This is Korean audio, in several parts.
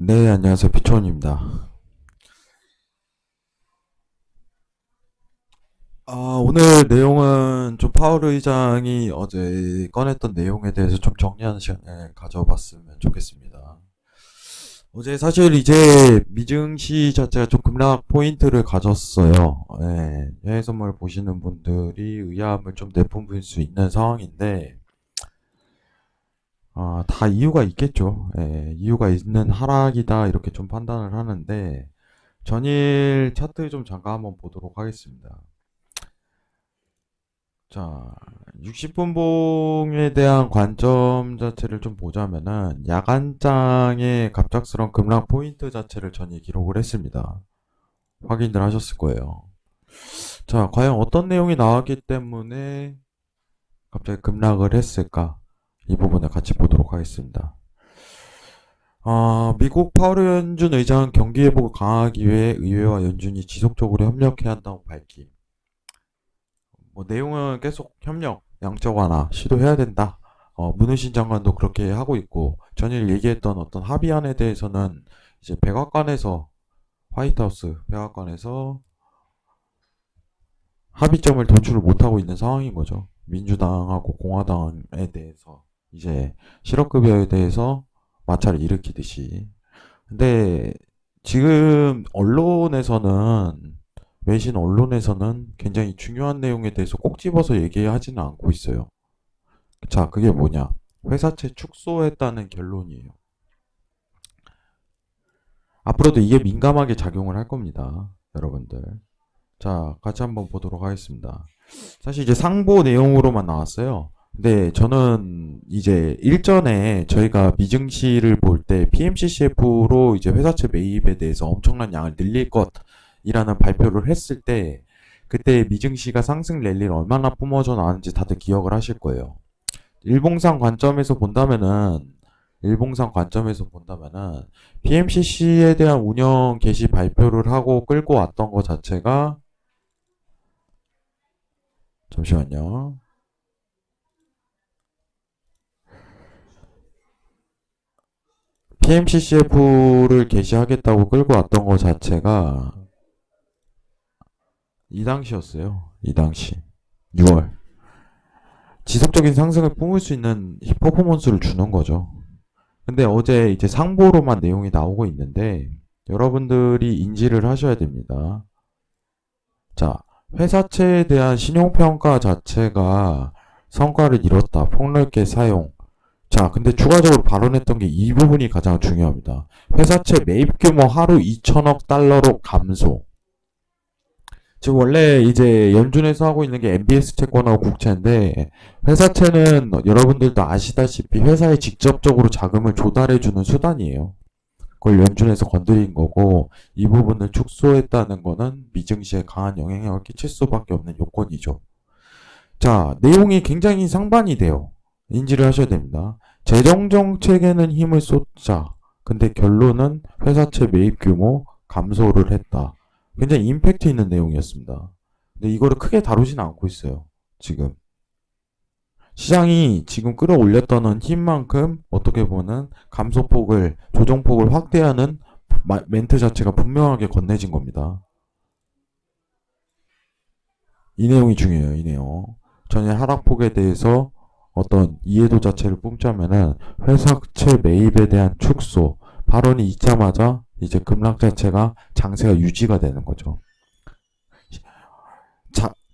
네, 안녕하세요. 피초원입니다. 오늘 내용은 좀 파월 의장이 어제 꺼냈던 내용에 대해서 좀 정리하는 시간을 가져봤으면 좋겠습니다. 어제 사실 이제 미증시 자체가 좀 급락 포인트를 가졌어요. 예, 해외 선물 보시는 분들이 의아함을 좀 내뿜을 수 있는 상황인데, 다 이유가 있겠죠. 예, 이유가 있는 하락이다 이렇게 좀 판단을 하는데, 전일 차트 좀 잠깐 한번 보도록 하겠습니다. 자, 60분봉에 대한 관점 자체를 좀 보자면은 야간장의 갑작스러운 급락 포인트 자체를 전이 기록을 했습니다. 확인들 하셨을 거예요. 자, 과연 어떤 내용이 나왔기 때문에 갑자기 급락을 했을까? 이 부분을 같이 보도록 하겠습니다. 미국 파월 연준 의장 경기 회복을 강화하기 위해 의회와 연준이 지속적으로 협력해야 한다고 밝힘. 뭐 내용은 계속 협력, 양적 완화 시도해야 된다. 문우신 장관도 그렇게 하고 있고 전일 얘기했던 어떤 합의안에 대해서는 이제 백악관에서 화이트하우스 백악관에서 합의점을 도출을 못하고 있는 상황인 거죠. 민주당하고 공화당에 대해서 이제 실업급여에 대해서 마찰을 일으키듯이. 근데 지금 언론에서는 외신 언론에서는 굉장히 중요한 내용에 대해서 꼭 집어서 얘기하지는 않고 있어요. 자, 그게 뭐냐? 회사채 축소했다는 결론이에요. 앞으로도 이게 민감하게 작용을 할 겁니다. 여러분들. 자, 같이 한번 보도록 하겠습니다. 사실 이제 상보 내용으로만 나왔어요. 근데 저는 이제 일전에 저희가 미증시를 볼 때 PMCCF로 이제 회사채 매입에 대해서 엄청난 양을 늘릴 것이라는 발표를 했을 때 그때 미증시가 상승 랠리를 얼마나 뿜어져 나왔는지 다들 기억을 하실 거예요. 일봉상 관점에서 본다면은 일봉상 관점에서 본다면은 PMCC에 대한 운영 개시 발표를 하고 끌고 왔던 것 자체가 잠시만요. PMCCF를 개시하겠다고 끌고 왔던 것 자체가 이 당시였어요. 이 당시 6월 지속적인 상승을 뿜을 수 있는 퍼포먼스를 주는 거죠. 근데 어제 이제 상보로만 내용이 나오고 있는데 여러분들이 인지를 하셔야 됩니다. 자, 회사채에 대한 신용평가 자체가 성과를 이뤘다. 폭넓게 사용. 자, 근데 추가적으로 발언했던 게 이 부분이 가장 중요합니다. 회사채 매입 규모 하루 2천억 달러로 감소. 지금 원래 이제 연준에서 하고 있는 게 MBS 채권하고 국채인데 회사채는 여러분들도 아시다시피 회사에 직접적으로 자금을 조달해주는 수단이에요. 그걸 연준에서 건드린 거고 이 부분을 축소했다는 거는 미증시에 강한 영향력을 끼칠 수밖에 없는 요건이죠. 자, 내용이 굉장히 상반이 돼요. 인지를 하셔야 됩니다. 재정정책에는 힘을 쏟자. 근데 결론은 회사채 매입 규모 감소를 했다. 굉장히 임팩트 있는 내용이었습니다. 근데 이거를 크게 다루지는 않고 있어요. 지금. 시장이 지금 끌어올렸다는 힘만큼 어떻게 보면 감소폭을, 조정폭을 확대하는 멘트 자체가 분명하게 건네진 겁니다. 이 내용이 중요해요, 이 내용. 전일 하락폭에 대해서 어떤 이해도 자체를 뿜자면은 회사채 매입에 대한 축소, 발언이 있자마자 이제 급락 자체가 장세가 유지가 되는 거죠.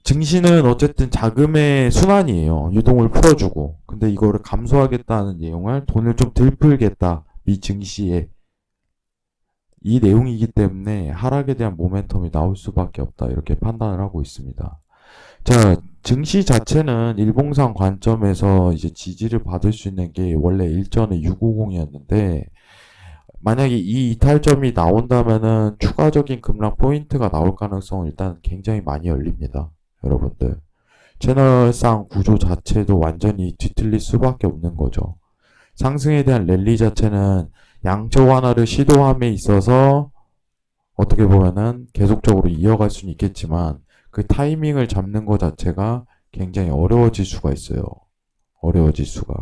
증시는 어쨌든 자금의 순환이에요. 유동을 풀어주고. 근데 이거를 감소하겠다는 내용을 돈을 좀 덜 풀겠다. 미 증시에. 이 내용이기 때문에 하락에 대한 모멘텀이 나올 수밖에 없다. 이렇게 판단을 하고 있습니다. 자, 증시 자체는 일봉상 관점에서 이제 지지를 받을 수 있는 게 원래 일전에 650이었는데 만약에 이 이탈점이 나온다면은 추가적인 급락 포인트가 나올 가능성은 일단 굉장히 많이 열립니다. 여러분들. 채널상 구조 자체도 완전히 뒤틀릴 수밖에 없는 거죠. 상승에 대한 랠리 자체는 양적 완화를 시도함에 있어서 어떻게 보면은 계속적으로 이어갈 수는 있겠지만 그 타이밍을 잡는 것 자체가 굉장히 어려워질 수가 있어요. 어려워질 수가.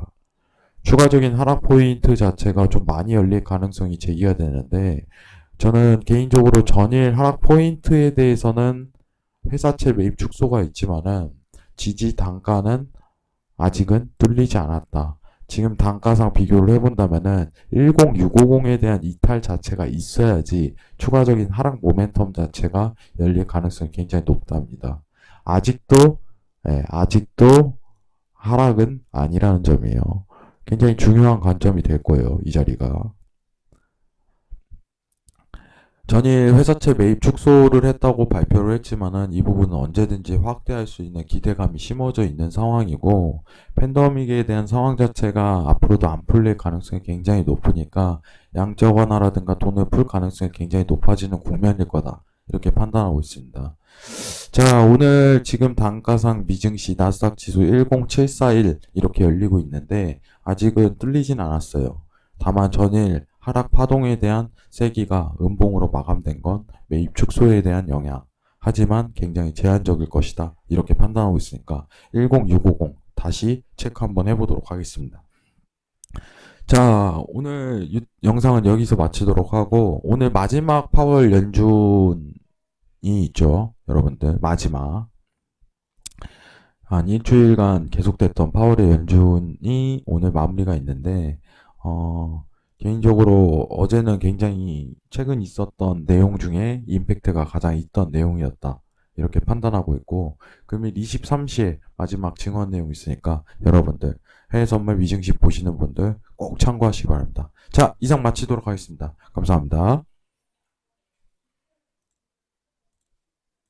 추가적인 하락 포인트 자체가 좀 많이 열릴 가능성이 제기가 되는데, 저는 개인적으로 전일 하락 포인트에 대해서는 회사채 매입 축소가 있지만은 지지 단가는 아직은 뚫리지 않았다. 지금 단가상 비교를 해본다면은 10650에 대한 이탈 자체가 있어야지 추가적인 하락 모멘텀 자체가 열릴 가능성이 굉장히 높답니다. 아직도, 아직도 하락은 아니라는 점이에요. 굉장히 중요한 관점이 될 거예요, 이 자리가. 전일 회사채 매입 축소를 했다고 발표를 했지만은 이 부분은 언제든지 확대할 수 있는 기대감이 심어져 있는 상황이고, 팬데믹에 대한 상황 자체가 앞으로도 안 풀릴 가능성이 굉장히 높으니까 양적 완화라든가 돈을 풀 가능성이 굉장히 높아지는 국면일 거다, 이렇게 판단하고 있습니다. 자, 오늘 지금 단가상 미증시 나스닥 지수 10741 이렇게 열리고 있는데 아직은 뚫리진 않았어요. 다만 전일 하락 파동에 대한 세기가 음봉으로 마감된 건 매입 축소에 대한 영향. 하지만 굉장히 제한적일 것이다, 이렇게 판단하고 있으니까 10650 다시 체크 한번 해보도록 하겠습니다. 자, 오늘 영상은 여기서 마치도록 하고, 오늘 마지막 파월 연준이 있죠. 여러분들, 마지막. 한 일주일간 계속됐던 파월의 연준이 오늘 마무리가 있는데, 개인적으로 어제는 굉장히 최근 있었던 내용 중에 임팩트가 가장 있던 내용이었다, 이렇게 판단하고 있고, 금일 23시에 마지막 증언 내용 있으니까 여러분들 해외 선물 미증시 보시는 분들 꼭 참고하시기 바랍니다. 자, 이상 마치도록 하겠습니다. 감사합니다.